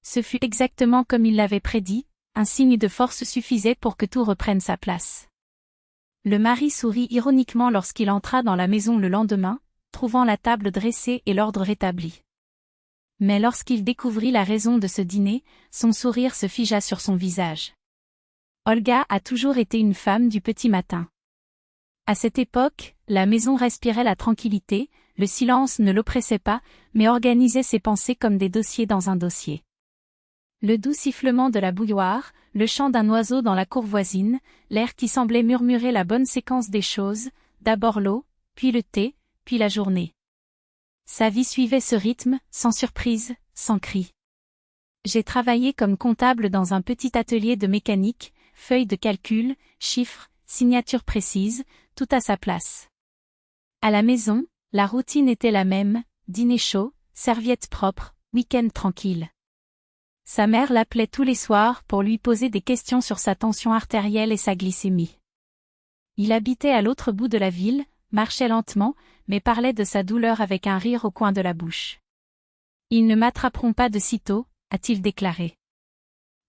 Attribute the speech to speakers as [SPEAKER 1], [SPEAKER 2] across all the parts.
[SPEAKER 1] Ce fut exactement comme il l'avait prédit, un signe de force suffisait pour que tout reprenne sa place. Le mari sourit ironiquement lorsqu'il entra dans la maison le lendemain, trouvant la table dressée et l'ordre rétabli. Mais lorsqu'il découvrit la raison de ce dîner, son sourire se figea sur son visage. Olga a toujours été une femme du petit matin. À cette époque, la maison respirait la tranquillité, le silence ne l'oppressait pas, mais organisait ses pensées comme des dossiers dans un dossier. Le doux sifflement de la bouilloire, le chant d'un oiseau dans la cour voisine, l'air qui semblait murmurer la bonne séquence des choses, d'abord l'eau, puis le thé, puis la journée. Sa vie suivait ce rythme, sans surprise, sans cri. J'ai travaillé comme comptable dans un petit atelier de mécanique, feuilles de calcul, chiffres, signatures précises, tout à sa place. À la maison, la routine était la même, dîner chaud, serviettes propres, week-end tranquille. Sa mère l'appelait tous les soirs pour lui poser des questions sur sa tension artérielle et sa glycémie. Il habitait à l'autre bout de la ville, marchait lentement, mais parlait de sa douleur avec un rire au coin de la bouche. « Ils ne m'attraperont pas de sitôt », a-t-il déclaré.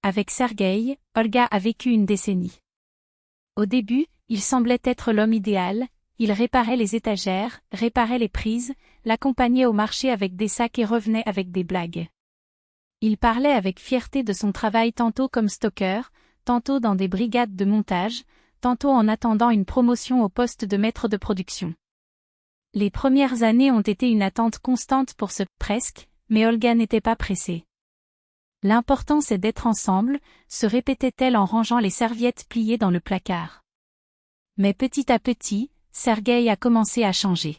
[SPEAKER 1] Avec Sergueï, Olga a vécu une décennie. Au début, il semblait être l'homme idéal, il réparait les étagères, réparait les prises, l'accompagnait au marché avec des sacs et revenait avec des blagues. Il parlait avec fierté de son travail tantôt comme stocker, tantôt dans des brigades de montage, tantôt en attendant une promotion au poste de maître de production. Les premières années ont été une attente constante pour ce « presque », mais Olga n'était pas pressée. L'important c'est d'être ensemble, se répétait-elle en rangeant les serviettes pliées dans le placard. Mais petit à petit, Sergueï a commencé à changer.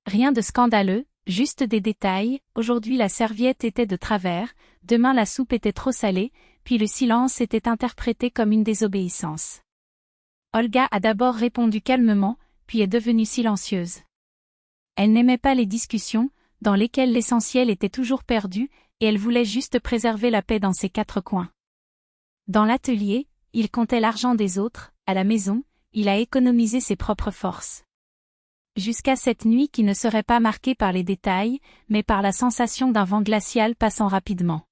[SPEAKER 1] Rien de scandaleux, juste des détails, aujourd'hui la serviette était de travers, demain la soupe était trop salée, puis le silence était interprété comme une désobéissance. Olga a d'abord répondu calmement, puis est devenue silencieuse. Elle n'aimait pas les discussions, dans lesquelles l'essentiel était toujours perdu, et elle voulait juste préserver la paix dans ses quatre coins. Dans l'atelier, il comptait l'argent des autres, à la maison, il a économisé ses propres forces. Jusqu'à cette nuit qui ne serait pas marquée par les détails, mais par la sensation d'un vent glacial passant rapidement.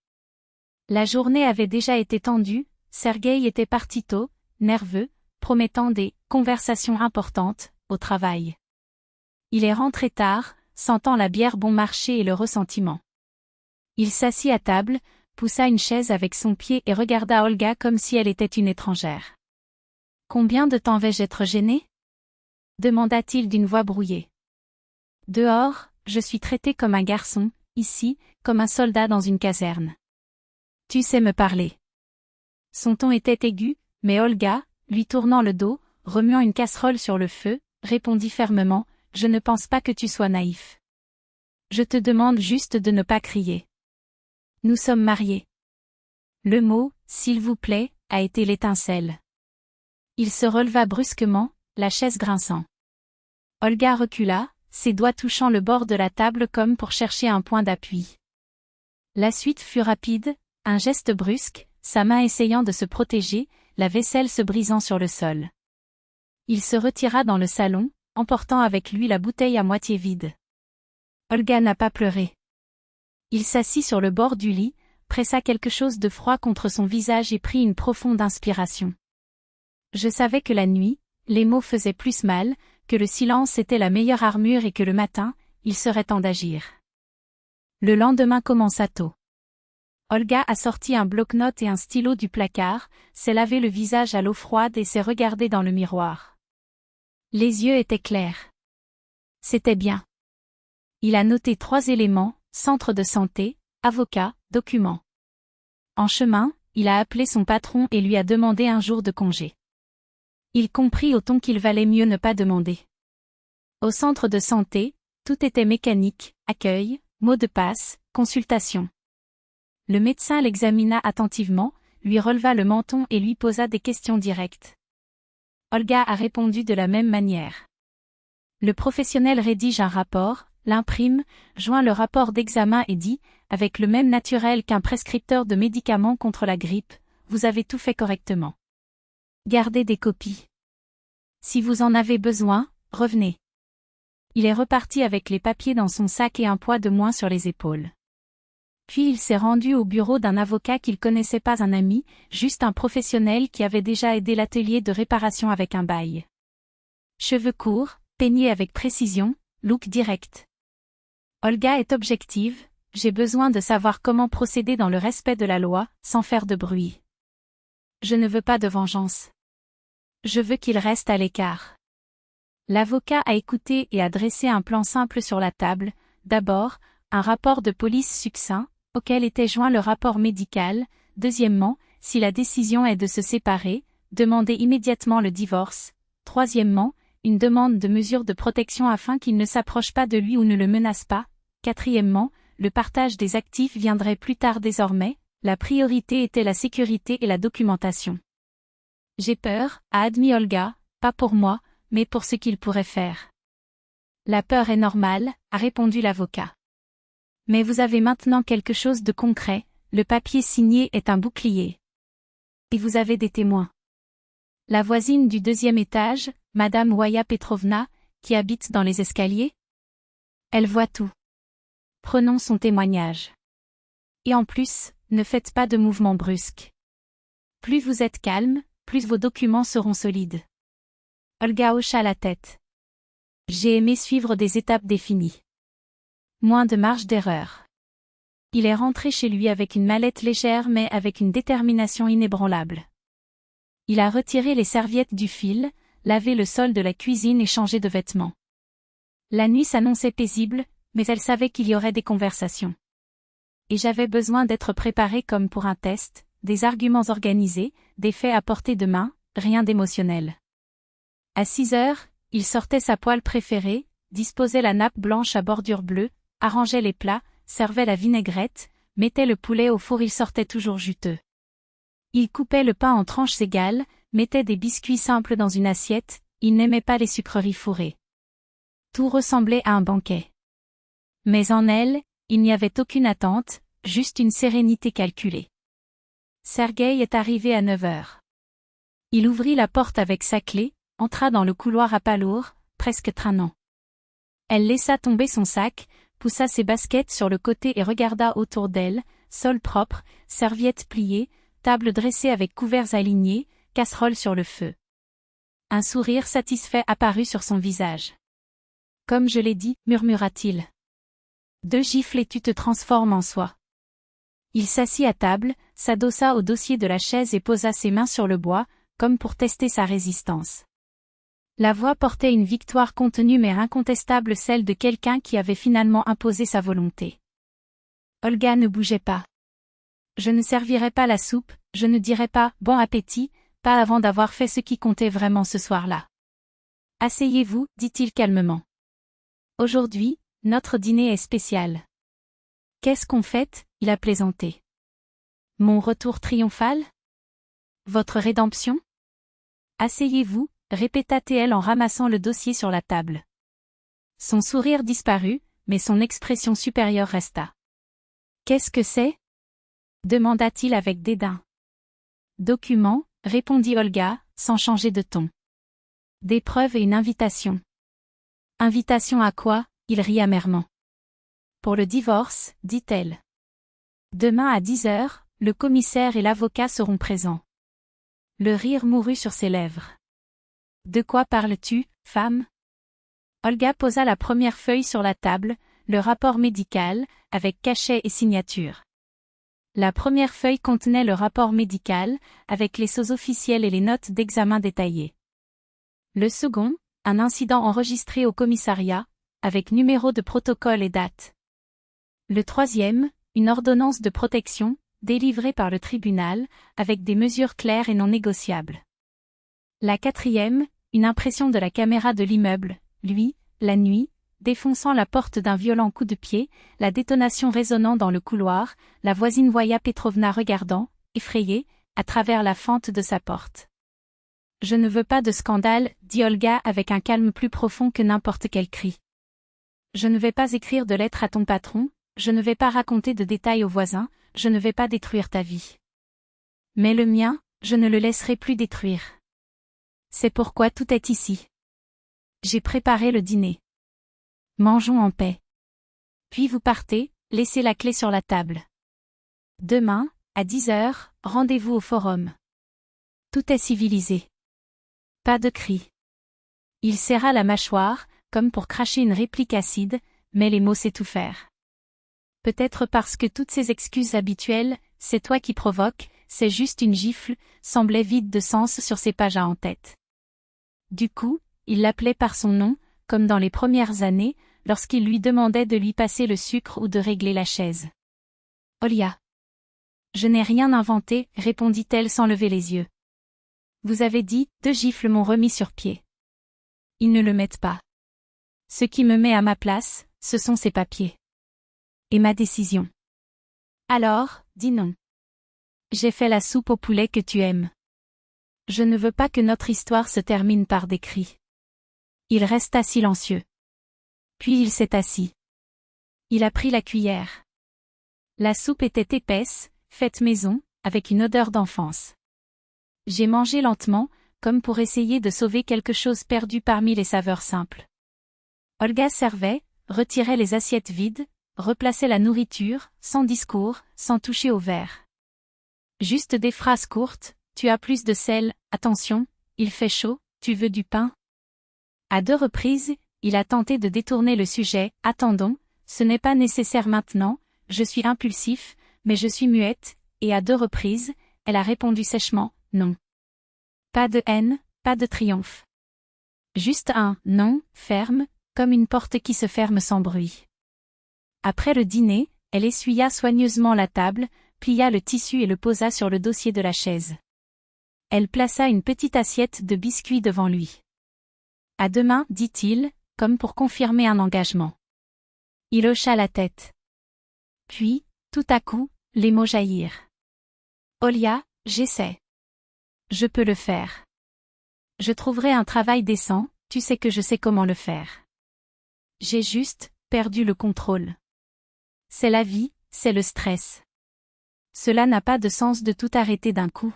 [SPEAKER 1] La journée avait déjà été tendue, Sergueï était parti tôt, nerveux, promettant des « conversations importantes » au travail. Il est rentré tard, sentant la bière bon marché et le ressentiment. Il s'assit à table, poussa une chaise avec son pied et regarda Olga comme si elle était une étrangère. « Combien de temps vais-je être gêné ?» demanda-t-il d'une voix brouillée. « Dehors, je suis traité comme un garçon, ici, comme un soldat dans une caserne. Tu sais me parler. » Son ton était aigu, mais Olga, lui tournant le dos, remuant une casserole sur le feu, répondit fermement, « Je ne pense pas que tu sois naïf. Je te demande juste de ne pas crier. Nous sommes mariés. » Le mot, « s'il vous plaît », a été l'étincelle. Il se releva brusquement, la chaise grinçant. Olga recula, ses doigts touchant le bord de la table comme pour chercher un point d'appui. La suite fut rapide, un geste brusque, sa main essayant de se protéger, la vaisselle se brisant sur le sol. Il se retira dans le salon, emportant avec lui la bouteille à moitié vide. Olga n'a pas pleuré. Il s'assit sur le bord du lit, pressa quelque chose de froid contre son visage et prit une profonde inspiration. Je savais que la nuit, les mots faisaient plus mal, que le silence était la meilleure armure et que le matin, il serait temps d'agir. Le lendemain commença tôt. Olga a sorti un bloc-notes et un stylo du placard, s'est lavé le visage à l'eau froide et s'est regardée dans le miroir. Les yeux étaient clairs. C'était bien. Il a noté 3 éléments, centre de santé, avocat, documents. En chemin, il a appelé son patron et lui a demandé un jour de congé. Il comprit au ton qu'il valait mieux ne pas demander. Au centre de santé, tout était mécanique, accueil, mot de passe, consultation. Le médecin l'examina attentivement, lui releva le menton et lui posa des questions directes. Olga a répondu de la même manière. Le professionnel rédige un rapport, l'imprime, joint le rapport d'examen et dit, avec le même naturel qu'un prescripteur de médicaments contre la grippe, vous avez tout fait correctement. Gardez des copies. Si vous en avez besoin, revenez. Il est reparti avec les papiers dans son sac et un poids de moins sur les épaules. Puis il s'est rendu au bureau d'un avocat qu'il connaissait, pas un ami, juste un professionnel qui avait déjà aidé l'atelier de réparation avec un bail. Cheveux courts, peignés avec précision, look direct. Olga est objective, j'ai besoin de savoir comment procéder dans le respect de la loi, sans faire de bruit. Je ne veux pas de vengeance. Je veux qu'il reste à l'écart. L'avocat a écouté et a dressé un plan simple sur la table. D'abord, un rapport de police succinct, auquel était joint le rapport médical. Deuxièmement, si la décision est de se séparer, demander immédiatement le divorce. Troisièmement, une demande de mesures de protection afin qu'il ne s'approche pas de lui ou ne le menace pas. Quatrièmement, le partage des actifs viendrait plus tard désormais. La priorité était la sécurité et la documentation. J'ai peur, a admis Olga, pas pour moi, mais pour ce qu'il pourrait faire. La peur est normale, a répondu l'avocat. Mais vous avez maintenant quelque chose de concret, le papier signé est un bouclier. Et vous avez des témoins. La voisine du deuxième étage, Madame Waya Petrovna, qui habite dans les escaliers. Elle voit tout. Prenons son témoignage. Et en plus, ne faites pas de mouvements brusques. Plus vous êtes calme, plus vos documents seront solides. Olga hocha la tête. J'ai aimé suivre des étapes définies. Moins de marge d'erreur. Il est rentré chez lui avec une mallette légère mais avec une détermination inébranlable. Il a retiré les serviettes du fil, lavé le sol de la cuisine et changé de vêtements. La nuit s'annonçait paisible, mais elle savait qu'il y aurait des conversations. Et j'avais besoin d'être préparé comme pour un test, des arguments organisés, des faits à portée de main, rien d'émotionnel. À 6 heures, il sortait sa poêle préférée, disposait la nappe blanche à bordure bleue, arrangeait les plats, servait la vinaigrette, mettait le poulet au four, il sortait toujours juteux. Il coupait le pain en tranches égales, mettait des biscuits simples dans une assiette, il n'aimait pas les sucreries fourrées. Tout ressemblait à un banquet. Mais en elle, il n'y avait aucune attente, juste une sérénité calculée. Sergueï est arrivé à 9 heures. Il ouvrit la porte avec sa clé, entra dans le couloir à pas lourd, presque traînant. Elle laissa tomber son sac, poussa ses baskets sur le côté et regarda autour d'elle, sol propre, serviettes pliées, table dressée avec couverts alignés, casserole sur le feu. Un sourire satisfait apparut sur son visage. Comme je l'ai dit, murmura-t-il. 2 gifles et tu te transformes en soi. Il s'assit à table, s'adossa au dossier de la chaise et posa ses mains sur le bois, comme pour tester sa résistance. La voix portait une victoire contenue mais incontestable, celle de quelqu'un qui avait finalement imposé sa volonté. Olga ne bougeait pas. Je ne servirai pas la soupe, je ne dirai pas « bon appétit », pas avant d'avoir fait ce qui comptait vraiment ce soir-là. Asseyez-vous, dit-il calmement. Aujourd'hui, notre dîner est spécial. Qu'est-ce qu'on fête? Il a plaisanté. Mon retour triomphal? Votre rédemption? Asseyez-vous, répéta-t-elle en ramassant le dossier sur la table. Son sourire disparut, mais son expression supérieure resta. Qu'est-ce que c'est? Demanda-t-il avec dédain. Document, répondit Olga, sans changer de ton. Des preuves et une invitation. Invitation à quoi? Il rit amèrement. Pour le divorce, dit-elle. Demain à 10 heures, le commissaire et l'avocat seront présents. Le rire mourut sur ses lèvres. De quoi parles-tu, femme? Olga posa la première feuille sur la table, le rapport médical, avec cachet et signature. La première feuille contenait le rapport médical, avec les sceaux officiels et les notes d'examen détaillées. Le second, un incident enregistré au commissariat, avec numéro de protocole et date. Le troisième, une ordonnance de protection, délivrée par le tribunal, avec des mesures claires et non négociables. La quatrième, une impression de la caméra de l'immeuble, lui, la nuit, défonçant la porte d'un violent coup de pied, la détonation résonnant dans le couloir, la voisine Waya Petrovna regardant, effrayée, à travers la fente de sa porte. Je ne veux pas de scandale, dit Olga avec un calme plus profond que n'importe quel cri. Je ne vais pas écrire de lettres à ton patron, je ne vais pas raconter de détails aux voisins, je ne vais pas détruire ta vie. Mais le mien, je ne le laisserai plus détruire. C'est pourquoi tout est ici. J'ai préparé le dîner. Mangeons en paix. Puis vous partez, laissez la clé sur la table. Demain, à 10h, rendez-vous au forum. Tout est civilisé. Pas de cris. Il serra la mâchoire, comme pour cracher une réplique acide, mais les mots s'étouffèrent. Peut-être parce que toutes ces excuses habituelles, c'est toi qui provoques, c'est juste une gifle, semblaient vides de sens sur ses pages en tête. Du coup, il l'appelait par son nom, comme dans les premières années, lorsqu'il lui demandait de lui passer le sucre ou de régler la chaise. Olia. Je n'ai rien inventé, répondit-elle sans lever les yeux. Vous avez dit, 2 gifles m'ont remis sur pied. Ils ne le mettent pas. Ce qui me met à ma place, ce sont ces papiers. Et ma décision. Alors, dis non. J'ai fait la soupe au poulet que tu aimes. Je ne veux pas que notre histoire se termine par des cris. Il resta silencieux. Puis il s'est assis. Il a pris la cuillère. La soupe était épaisse, faite maison, avec une odeur d'enfance. J'ai mangé lentement, comme pour essayer de sauver quelque chose perdu parmi les saveurs simples. Olga servait, retirait les assiettes vides, replaçait la nourriture, sans discours, sans toucher au verre. Juste des phrases courtes, tu as plus de sel, attention, il fait chaud, tu veux du pain? À 2 reprises, il a tenté de détourner le sujet, attendons, ce n'est pas nécessaire maintenant, je suis impulsif, mais je suis muette, et à 2 reprises, elle a répondu sèchement, non. Pas de haine, pas de triomphe. Juste un « non » ferme, comme une porte qui se ferme sans bruit. Après le dîner, elle essuya soigneusement la table, plia le tissu et le posa sur le dossier de la chaise. Elle plaça une petite assiette de biscuits devant lui. À demain, dit-il, comme pour confirmer un engagement. Il hocha la tête. Puis, tout à coup, les mots jaillirent. Olia, j'essaie. Je peux le faire. Je trouverai un travail décent, tu sais que je sais comment le faire. J'ai juste perdu le contrôle. C'est la vie, c'est le stress. Cela n'a pas de sens de tout arrêter d'un coup.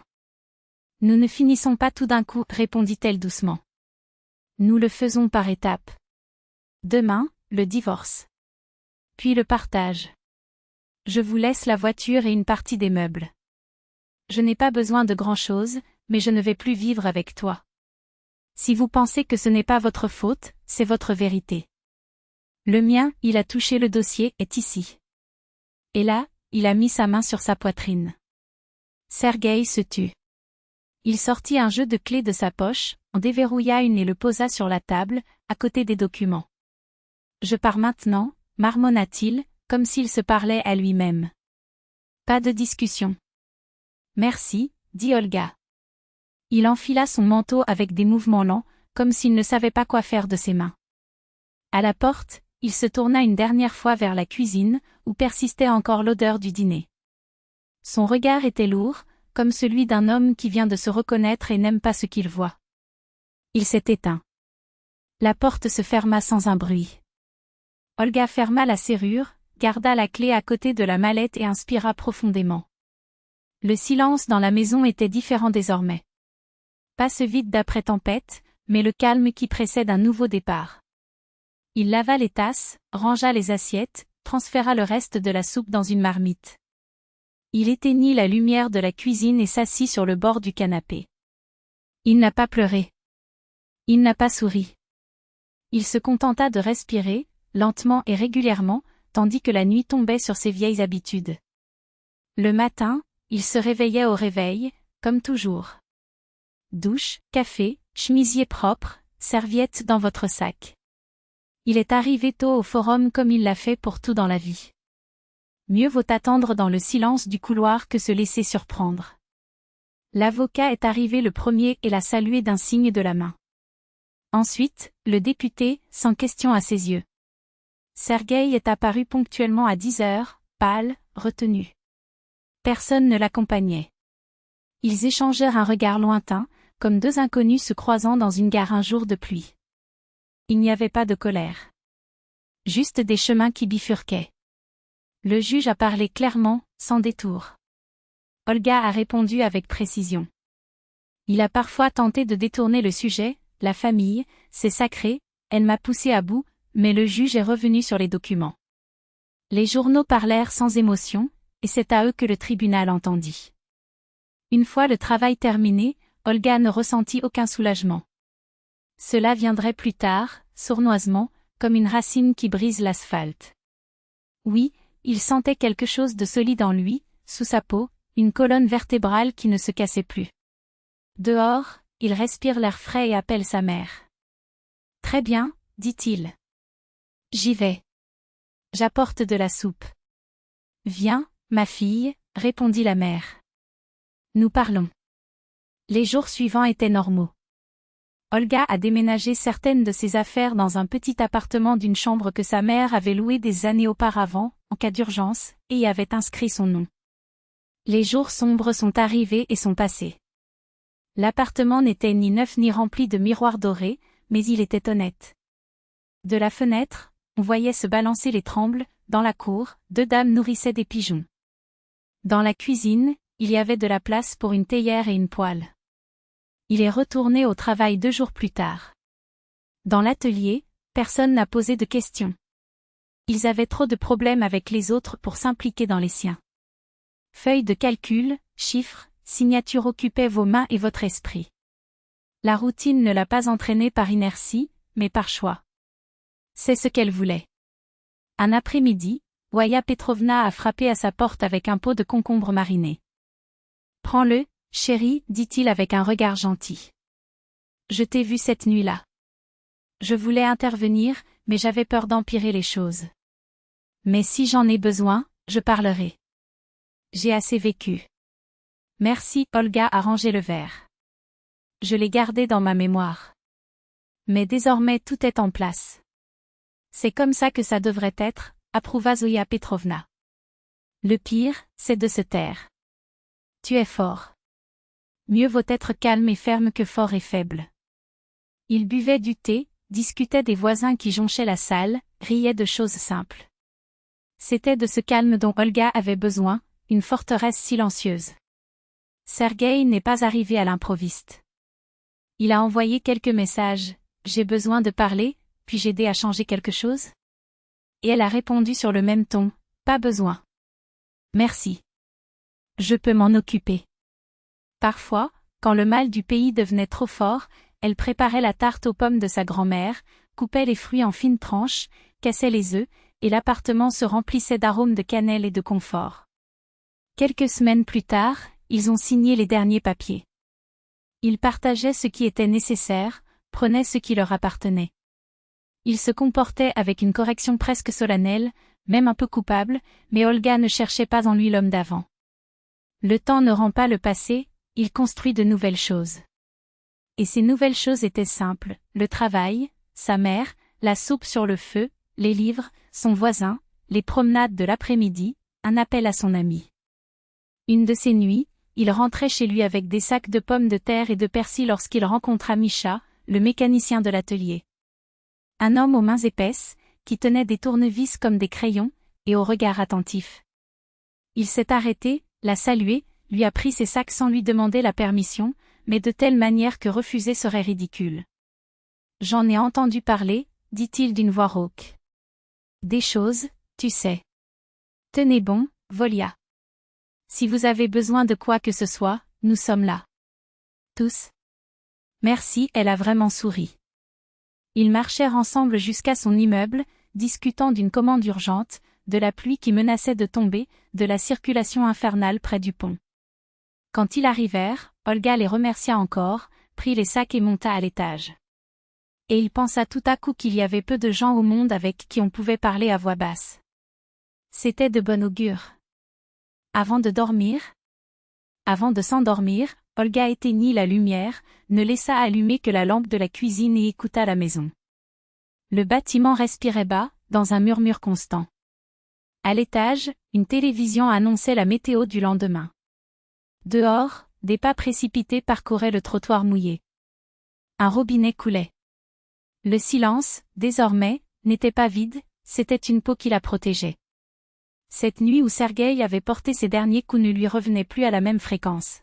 [SPEAKER 1] Nous ne finissons pas tout d'un coup, répondit-elle doucement. Nous le faisons par étapes. Demain, le divorce. Puis le partage. Je vous laisse la voiture et une partie des meubles. Je n'ai pas besoin de grand-chose, mais je ne vais plus vivre avec toi. Si vous pensez que ce n'est pas votre faute, c'est votre vérité. Le mien, il a touché le dossier, est ici. Et là, il a mis sa main sur sa poitrine. Sergueï se tut. Il sortit un jeu de clés de sa poche, en déverrouilla une et le posa sur la table, à côté des documents. Je pars maintenant, marmonna-t-il, comme s'il se parlait à lui-même. Pas de discussion. Merci, dit Olga. Il enfila son manteau avec des mouvements lents, comme s'il ne savait pas quoi faire de ses mains. À la porte, il se tourna une dernière fois vers la cuisine, où persistait encore l'odeur du dîner. Son regard était lourd, comme celui d'un homme qui vient de se reconnaître et n'aime pas ce qu'il voit. Il s'est éteint. La porte se ferma sans un bruit. Olga ferma la serrure, garda la clé à côté de la mallette et inspira profondément. Le silence dans la maison était différent désormais. Pas ce vide d'après-tempête, mais le calme qui précède un nouveau départ. Il lava les tasses, rangea les assiettes, transféra le reste de la soupe dans une marmite. Il éteignit la lumière de la cuisine et s'assit sur le bord du canapé. Il n'a pas pleuré. Il n'a pas souri. Il se contenta de respirer, lentement et régulièrement, tandis que la nuit tombait sur ses vieilles habitudes. Le matin, il se réveillait au réveil, comme toujours. Douche, café, chemisier propre, serviette dans votre sac. Il est arrivé tôt au forum comme il l'a fait pour tout dans la vie. Mieux vaut attendre dans le silence du couloir que se laisser surprendre. L'avocat est arrivé le premier et l'a salué d'un signe de la main. Ensuite, le député, sans question à ses yeux. Sergueï est apparu ponctuellement à 10h, pâle, retenu. Personne ne l'accompagnait. Ils échangèrent un regard lointain, comme 2 inconnus se croisant dans une gare un jour de pluie. Il n'y avait pas de colère. Juste des chemins qui bifurquaient. Le juge a parlé clairement, sans détour. Olga a répondu avec précision. Il a parfois tenté de détourner le sujet, la famille, c'est sacré, elle m'a poussé à bout, mais le juge est revenu sur les documents. Les journaux parlèrent sans émotion, et c'est à eux que le tribunal entendit. Une fois le travail terminé, Olga ne ressentit aucun soulagement. Cela viendrait plus tard, sournoisement, comme une racine qui brise l'asphalte. Oui, il sentait quelque chose de solide en lui, sous sa peau, une colonne vertébrale qui ne se cassait plus. Dehors, il respire l'air frais et appelle sa mère. « Très bien, dit-il. J'y vais. J'apporte de la soupe. »« Viens, ma fille, » répondit la mère. Nous parlons. Les jours suivants étaient normaux. Olga a déménagé certaines de ses affaires dans un petit appartement d'une chambre que sa mère avait loué des années auparavant, en cas d'urgence, et y avait inscrit son nom. Les jours sombres sont arrivés et sont passés. L'appartement n'était ni neuf ni rempli de miroirs dorés, mais il était honnête. De la fenêtre, on voyait se balancer les trembles, dans la cour, 2 dames nourrissaient des pigeons. Dans la cuisine, il y avait de la place pour une théière et une poêle. Il est retourné au travail 2 jours plus tard. Dans l'atelier, personne n'a posé de questions. Ils avaient trop de problèmes avec les autres pour s'impliquer dans les siens. Feuilles de calcul, chiffres, signatures occupaient vos mains et votre esprit. La routine ne l'a pas entraîné par inertie, mais par choix. C'est ce qu'elle voulait. Un après-midi, Voya Petrovna a frappé à sa porte avec un pot de concombre mariné. « Prends-le, chérie, dit-il avec un regard gentil. Je t'ai vu cette nuit-là. Je voulais intervenir, mais j'avais peur d'empirer les choses. Mais si j'en ai besoin, je parlerai. J'ai assez vécu. Merci, Olga a rangé le verre. Je l'ai gardé dans ma mémoire. Mais désormais tout est en place. C'est comme ça que ça devrait être, approuva Zoya Petrovna. Le pire, c'est de se taire. Tu es fort. Mieux vaut être calme et ferme que fort et faible. Ils buvaient du thé, discutaient des voisins qui jonchaient la salle, riaient de choses simples. C'était de ce calme dont Olga avait besoin, une forteresse silencieuse. Sergueï n'est pas arrivé à l'improviste. Il a envoyé quelques messages. « J'ai besoin de parler, puis-je aider à changer quelque chose ?» Et elle a répondu sur le même ton. « Pas besoin. Merci. Je peux m'en occuper. » Parfois, quand le mal du pays devenait trop fort, elle préparait la tarte aux pommes de sa grand-mère, coupait les fruits en fines tranches, cassait les œufs, et l'appartement se remplissait d'arômes de cannelle et de confort. Quelques semaines plus tard, ils ont signé les derniers papiers. Ils partageaient ce qui était nécessaire, prenaient ce qui leur appartenait. Ils se comportaient avec une correction presque solennelle, même un peu coupable, mais Olga ne cherchait pas en lui l'homme d'avant. Le temps ne rend pas le passé, il construit de nouvelles choses. Et ces nouvelles choses étaient simples, le travail, sa mère, la soupe sur le feu, les livres, son voisin, les promenades de l'après-midi, un appel à son ami. Une de ces nuits, il rentrait chez lui avec des sacs de pommes de terre et de persil lorsqu'il rencontra Misha, le mécanicien de l'atelier. Un homme aux mains épaisses, qui tenait des tournevis comme des crayons, et au regard attentif. Il s'est arrêté, l'a salué, lui a pris ses sacs sans lui demander la permission, mais de telle manière que refuser serait ridicule. « J'en ai entendu parler, » dit-il d'une voix rauque. « Des choses, tu sais. Tenez bon, Volia. Si vous avez besoin de quoi que ce soit, nous sommes là. Tous. » Merci, elle a vraiment souri. Ils marchèrent ensemble jusqu'à son immeuble, discutant d'une commande urgente, de la pluie qui menaçait de tomber, de la circulation infernale près du pont. Quand ils arrivèrent, Olga les remercia encore, prit les sacs et monta à l'étage. Et il pensa tout à coup qu'il y avait peu de gens au monde avec qui on pouvait parler à voix basse. C'était de bon augure. Avant de dormir? Avant de s'endormir, Olga éteignit la lumière, ne laissa allumer que la lampe de la cuisine et écouta la maison. Le bâtiment respirait bas, dans un murmure constant. À l'étage, une télévision annonçait la météo du lendemain. Dehors, des pas précipités parcouraient le trottoir mouillé. Un robinet coulait. Le silence, désormais, n'était pas vide, c'était une peau qui la protégeait. Cette nuit où Sergueï avait porté ses derniers coups ne lui revenait plus à la même fréquence.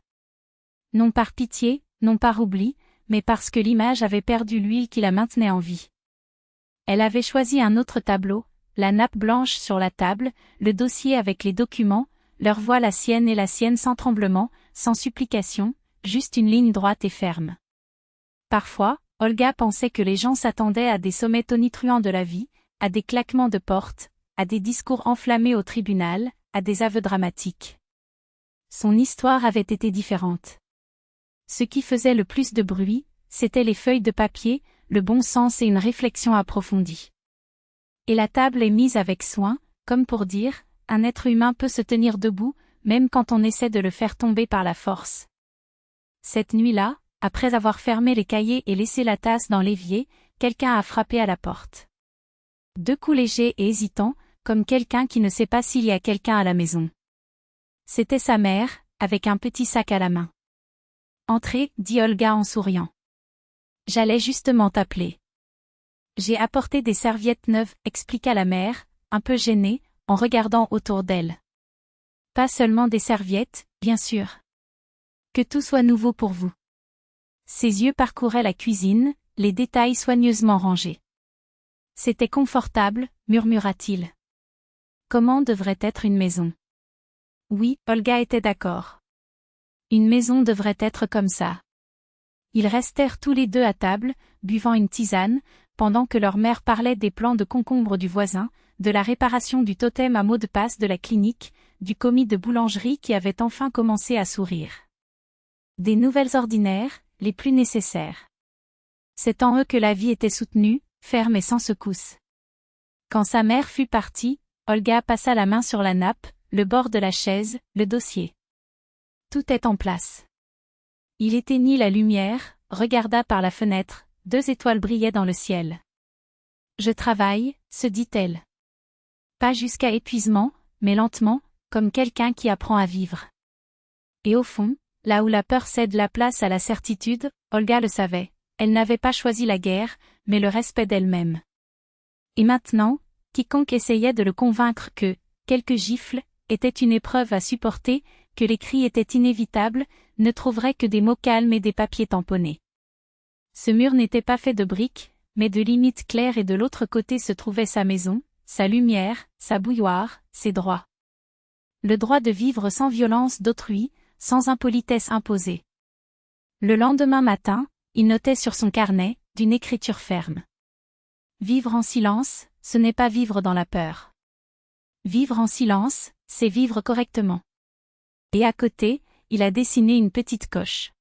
[SPEAKER 1] Non par pitié, non par oubli, mais parce que l'image avait perdu l'huile qui la maintenait en vie. Elle avait choisi un autre tableau, la nappe blanche sur la table, le dossier avec les documents, leur voix la sienne et la sienne sans tremblement, sans supplication, juste une ligne droite et ferme. Parfois, Olga pensait que les gens s'attendaient à des sommets tonitruants de la vie, à des claquements de portes, à des discours enflammés au tribunal, à des aveux dramatiques. Son histoire avait été différente. Ce qui faisait le plus de bruit, c'étaient les feuilles de papier, le bon sens et une réflexion approfondie. Et la table est mise avec soin, comme pour dire, un être humain peut se tenir debout, même quand on essaie de le faire tomber par la force. Cette nuit-là, après avoir fermé les cahiers et laissé la tasse dans l'évier, quelqu'un a frappé à la porte. 2 coups légers et hésitants, comme quelqu'un qui ne sait pas s'il y a quelqu'un à la maison. C'était sa mère, avec un petit sac à la main. « Entrez, dit Olga en souriant. J'allais justement t'appeler. J'ai apporté des serviettes neuves, expliqua la mère, un peu gênée, en regardant autour d'elle. Pas seulement des serviettes, bien sûr. Que tout soit nouveau pour vous. Ses yeux parcouraient la cuisine, les détails soigneusement rangés. C'était confortable, murmura-t-il. Comment devrait être une maison? Oui, Olga était d'accord. Une maison devrait être comme ça. Ils restèrent tous les deux à table, buvant une tisane, pendant que leur mère parlait des plans de concombre du voisin, de la réparation du totem à mots de passe de la clinique, du commis de boulangerie qui avait enfin commencé à sourire. Des nouvelles ordinaires, les plus nécessaires. C'est en eux que la vie était soutenue, ferme et sans secousse. Quand sa mère fut partie, Olga passa la main sur la nappe, le bord de la chaise, le dossier. Tout est en place. Il éteignit la lumière, regarda par la fenêtre, 2 étoiles brillaient dans le ciel. Je travaille, se dit-elle. Pas jusqu'à épuisement, mais lentement, comme quelqu'un qui apprend à vivre. Et au fond, là où la peur cède la place à la certitude, Olga le savait, elle n'avait pas choisi la guerre, mais le respect d'elle-même. Et maintenant, quiconque essayait de le convaincre que, quelques gifles, étaient une épreuve à supporter, que les cris étaient inévitables, ne trouverait que des mots calmes et des papiers tamponnés. Ce mur n'était pas fait de briques, mais de limites claires et de l'autre côté se trouvait sa maison, sa lumière, sa bouilloire, ses droits. Le droit de vivre sans violence d'autrui, sans impolitesse imposée. Le lendemain matin, il notait sur son carnet, d'une écriture ferme. Vivre en silence, ce n'est pas vivre dans la peur. Vivre en silence, c'est vivre correctement. Et à côté, il a dessiné une petite coche.